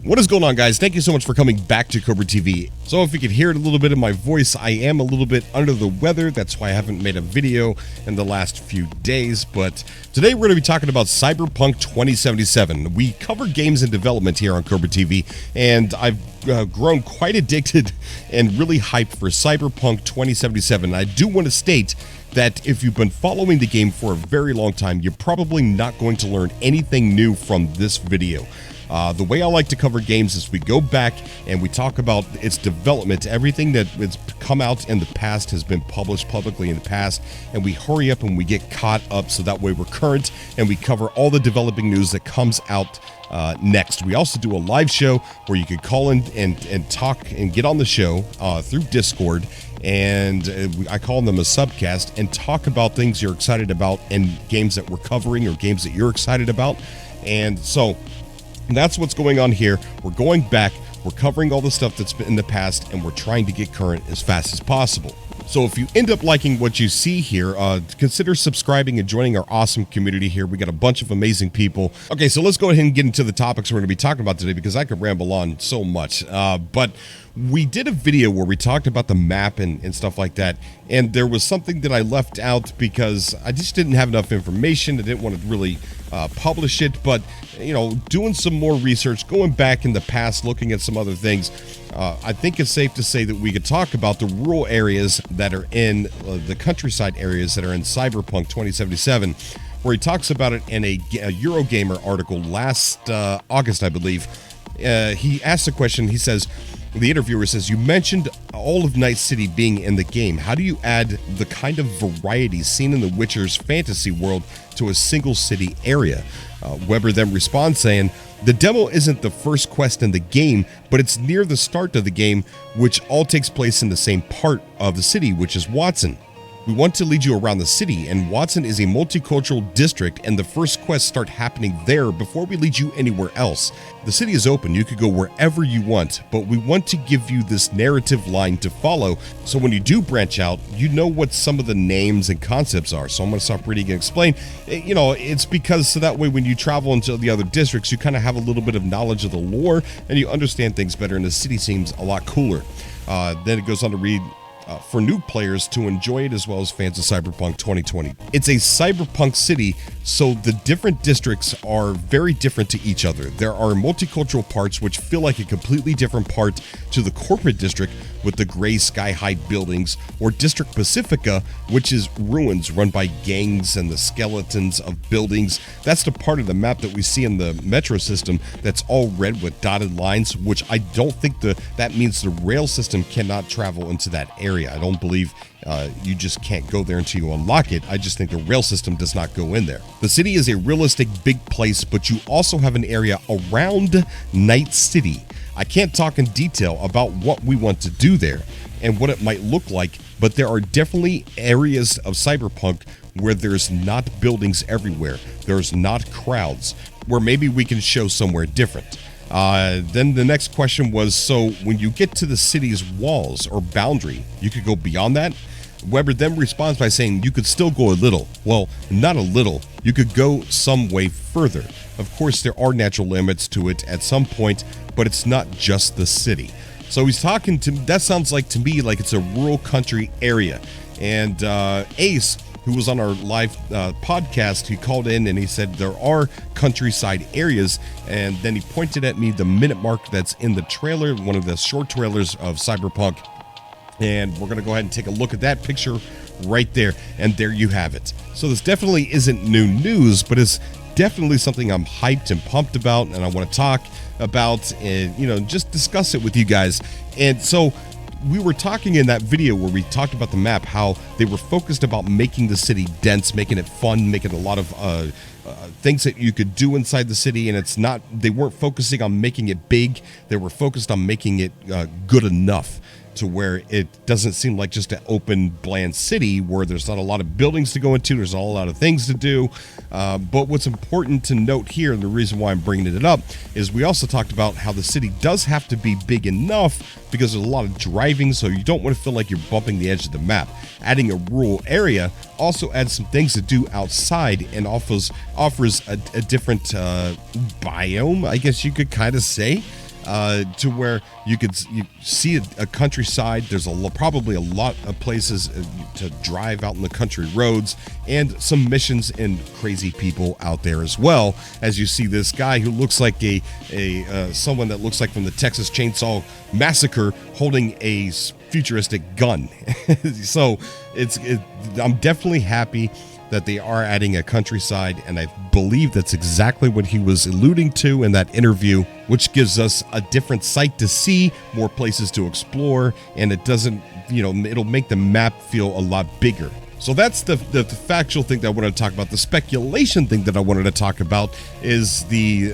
What is going on, guys? Thank you so much for coming back to Cobra TV. So if you could hear it a little bit in my voice, I am a little bit under the weather. That's why I haven't made a video in the last few days. But today we're going to be talking about Cyberpunk 2077. We cover games in development here on Cobra TV, and I've grown quite addicted and really hyped for Cyberpunk 2077. I do want to state that if you've been following the game for a very long time, you're probably not going to learn anything new from this video. The way I like to cover games is we go back and we talk about its development. Everything that has come out in the past has been published publicly in the past, and we hurry up and we get caught up so that way we're current and we cover all the developing news that comes out next. We also do a live show where you can call in and talk and get on the show through Discord, and I call them a subcast, and talk about things you're excited about and games that we're covering or games that you're excited about. And so that's what's going on here. We're going back, we're covering all the stuff that's been in the past, and we're trying to get current as fast as possible. So if you end up liking what you see here, consider subscribing and joining our awesome community here. We got a bunch of amazing people. Okay, so let's go ahead and get into the topics we're going to be talking about today, because I could ramble on so much. But we did a video where we talked about the map and stuff like that, and there was something that I left out because I just didn't have enough information. I didn't want to really publish it, but you know, doing some more research, going back in the past, looking at some other things, I think it's safe to say that we could talk about the rural areas that are in the countryside areas that are in Cyberpunk 2077, where he talks about it in a Eurogamer article last August, I believe. He asked a question. He says, the interviewer says, "You mentioned all of Night City being in the game. How do you add the kind of variety seen in The Witcher's fantasy world to a single city area?" Weber then responds saying, "The demo isn't the first quest in the game, but it's near the start of the game, which all takes place in the same part of the city, which is Watson. We want to lead you around the city, and Watson is a multicultural district, and the first quests start happening there before we lead you anywhere else. The city is open, you could go wherever you want, but we want to give you this narrative line to follow, so when you do branch out, you know what some of the names and concepts are." So I'm going to stop reading and explain. You know, it's because so that way when you travel into the other districts, you kind of have a little bit of knowledge of the lore, and you understand things better, and the city seems a lot cooler. Then it goes on to read, for new players to enjoy it as well as fans of Cyberpunk 2020. It's a cyberpunk city, so the different districts are very different to each other. There are multicultural parts which feel like a completely different part to the corporate district with the gray sky-high buildings, or District Pacifica, which is ruins run by gangs and the skeletons of buildings. That's the part of the map that we see in the metro system that's all red with dotted lines, which I don't think that means the rail system cannot travel into that area. I don't believe you just can't go there until you unlock it. I just think the rail system does not go in there. The city is a realistic big place, but you also have an area around Night City. I can't talk in detail about what we want to do there and what it might look like, but there are definitely areas of Cyberpunk where there's not buildings everywhere, there's not crowds, where maybe we can show somewhere different. Then the next question was, so when you get to the city's walls or boundary, you could go beyond that? Weber then responds by saying you could still go a little. Well, not a little. You could go some way further. Of course, there are natural limits to it at some point, but it's not just the city. So he's talking to, that sounds like to me like it's a rural country area. And Ace, who was on our live podcast, he called in and he said there are countryside areas, and then he pointed at me the minute mark that's in the trailer, one of the short trailers of Cyberpunk, and we're going to go ahead and take a look at that picture right there, and there you have it. So this definitely isn't new news, but it's definitely something I'm hyped and pumped about, and I want to talk about and, you know, just discuss it with you guys. And so we were talking in that video where we talked about the map, how they were focused about making the city dense, making it fun, making a lot of things that you could do inside the city, and it's not, they weren't focusing on making it big, they were focused on making it good enough to where it doesn't seem like just an open, bland city where there's not a lot of buildings to go into, there's not a lot of things to do. But what's important to note here, and the reason why I'm bringing it up, is we also talked about how the city does have to be big enough because there's a lot of driving, so you don't want to feel like you're bumping the edge of the map. Adding a rural area also adds some things to do outside and offers a different biome, I guess you could kind of say. to where you see a countryside. There's probably a lot of places to drive out in the country roads, and some missions and crazy people out there as well. As you see this guy who looks like someone that looks like from the Texas Chainsaw Massacre holding a futuristic gun. So I'm definitely happy that they are adding a countryside, and I believe that's exactly what he was alluding to in that interview, which gives us a different sight to see, more places to explore, and it doesn't, it'll make the map feel a lot bigger. So that's the factual thing that I wanted to talk about. The speculation thing that I wanted to talk about is the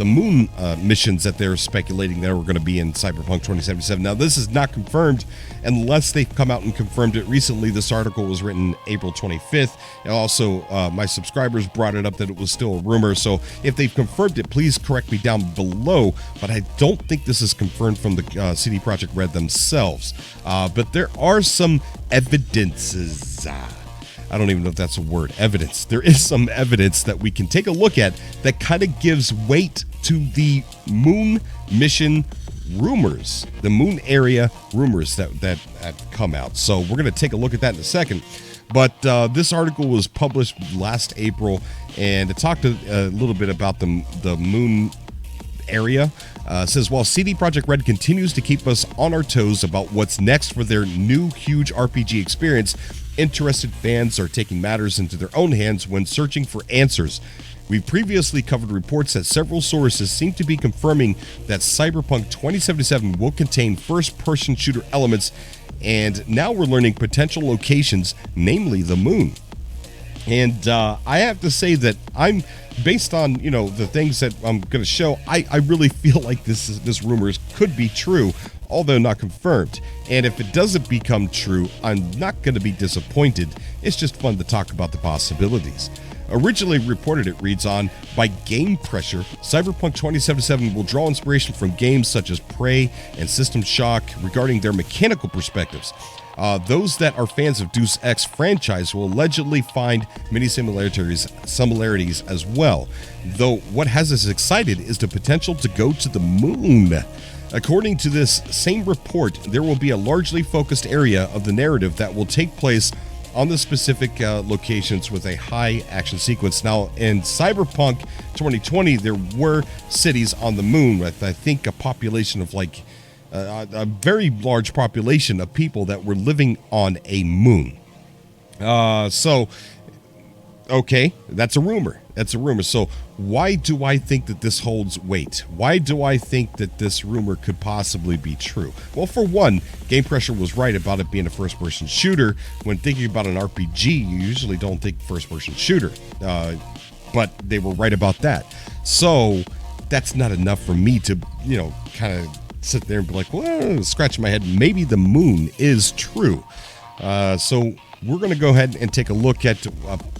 moon missions that they're speculating that are going to be in Cyberpunk 2077. Now, this is not confirmed unless they've come out and confirmed it recently. This article was written April 25th. And also, my subscribers brought it up that it was still a rumor. So if they've confirmed it, please correct me down below. But I don't think this is confirmed from the CD Projekt Red themselves. But there are some evidences. I don't even know if that's a word. Evidence. There is some evidence that we can take a look at that kind of gives weight to the moon mission rumors, the moon area rumors that come out. So we're going to take a look at that in a second. But this article was published last April, and it talked a little bit about the moon area. Says, while CD Projekt Red continues to keep us on our toes about what's next for their new huge RPG experience, interested fans are taking matters into their own hands when searching for answers. We've previously covered reports that several sources seem to be confirming that Cyberpunk 2077 will contain first-person shooter elements, and now we're learning potential locations, namely the moon. And I have to say that I'm, based on the things that I'm going to show, I really feel like this rumors could be true, although not confirmed. And if it doesn't become true, I'm not going to be disappointed. It's just fun to talk about the possibilities. Originally reported, it reads on, by game pressure, Cyberpunk 2077 will draw inspiration from games such as Prey and System Shock regarding their mechanical perspectives. Those that are fans of Deus Ex franchise will allegedly find many similarities as well. Though what has us excited is the potential to go to the moon. According to this same report, there will be a largely focused area of the narrative that will take place on the specific locations with a high action sequence. Now, in Cyberpunk 2020, there were cities on the moon with, I think, a population of like a very large population of people that were living on a moon. Okay, that's a rumor. That's a rumor. So why do I think that this holds weight? Why do I think that this rumor could possibly be true? Well, for one, Game Pressure was right about it being a first-person shooter. When thinking about an RPG, you usually don't think first-person shooter. But they were right about that. So that's not enough for me to, kind of sit there and be like, well, scratch my head. Maybe the moon is true. So we're going to go ahead and take a look at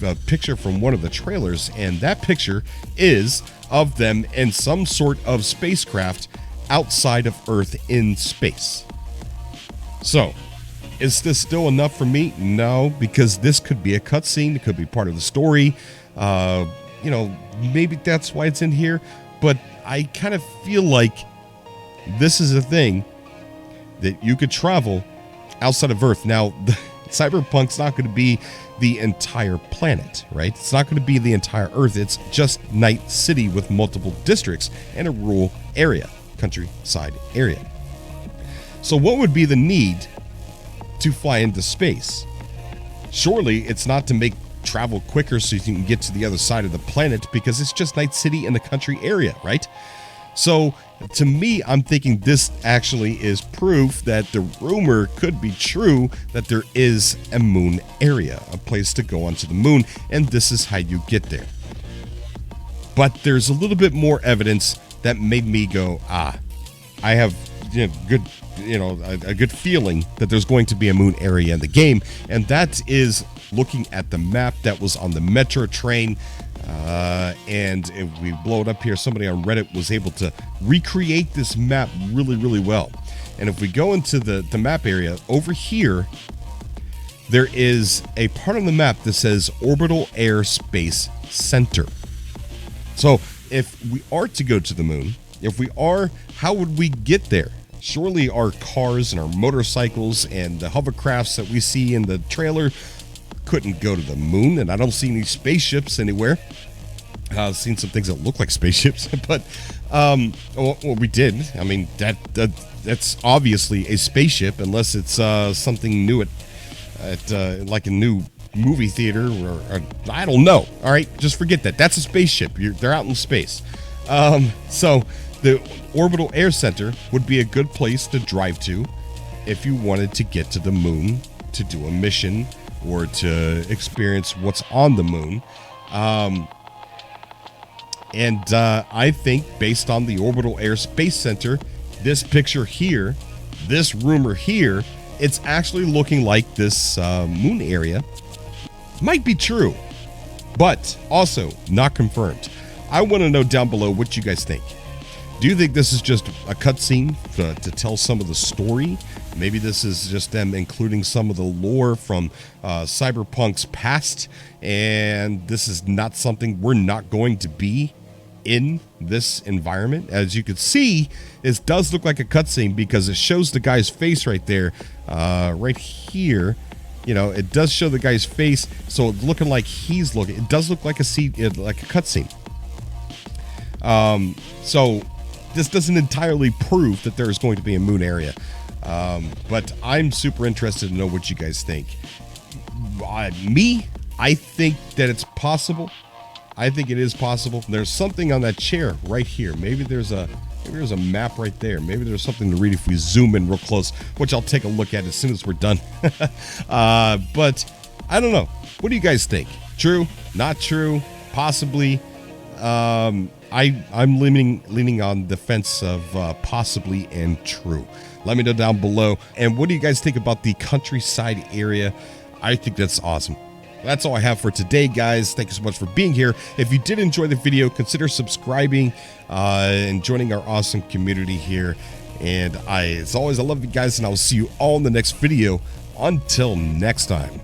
a picture from one of the trailers, and that picture is of them in some sort of spacecraft outside of Earth in space. So, is this still enough for me? No, because this could be a cutscene. It could be part of the story. Maybe that's why it's in here, but I kind of feel like this is a thing that you could travel outside of Earth. Now, Cyberpunk's not going to be the entire planet, right? It's not going to be the entire Earth. It's just Night City with multiple districts and a rural area, countryside area. So what would be the need to fly into space? Surely it's not to make travel quicker so you can get to the other side of the planet, because it's just Night City in the country area, right? So to me, I'm thinking this actually is proof that the rumor could be true, that there is a moon area, a place to go onto the moon, and this is how you get there. But there's a little bit more evidence that made me go, I have a good feeling that there's going to be a moon area in the game, and that is looking at the map that was on the metro train. And if we blow it up here, somebody on Reddit was able to recreate this map really, really well. And if we go into the map area over here, there is a part of the map that says Orbital Air Space Center. So if we are to go to the moon, If we are, how would we get there? Surely our cars and our motorcycles and the hovercrafts that we see in the trailer couldn't go to the moon, and I don't see any spaceships anywhere. I've seen some things that look like spaceships, but well, we did. I mean, that's obviously a spaceship, unless it's something new at like a new movie theater, or I don't know. All right, just forget that. That's a spaceship. They're out in space. So the Orbital Air Center would be a good place to drive to if you wanted to get to the moon to do a mission or to experience what's on the moon. And I think based on the Orbital Air Space Center, this picture here, this rumor here, it's actually looking like this moon area might be true, but also not confirmed. I want to know down below what you guys think. Do you think this is just a cutscene to tell some of the story? Maybe this is just them including some of the lore from Cyberpunk's past, and this is not something we're not going to be in this environment. As you can see, it does look like a cutscene because it shows the guy's face right there, right here. You know, it does show the guy's face, so it's looking like he's looking. It does look like a cutscene. So this doesn't entirely prove that there is going to be a moon area, but I'm super interested to know what you guys think. I think that it's possible. I think it is possible. There's something on that chair right here. Maybe there's a map right there. Maybe there's something to read if we zoom in real close, which I'll take a look at as soon as we're done. But I don't know. What do you guys think? True? Not true? Possibly? I'm leaning on the fence of possibly and true. Let me know down below. And what do you guys think about the countryside area? I think that's awesome. That's all I have for today, guys. Thank you so much for being here. If you did enjoy the video, consider subscribing and joining our awesome community here. And as always, I love you guys, and I will see you all in the next video. Until next time.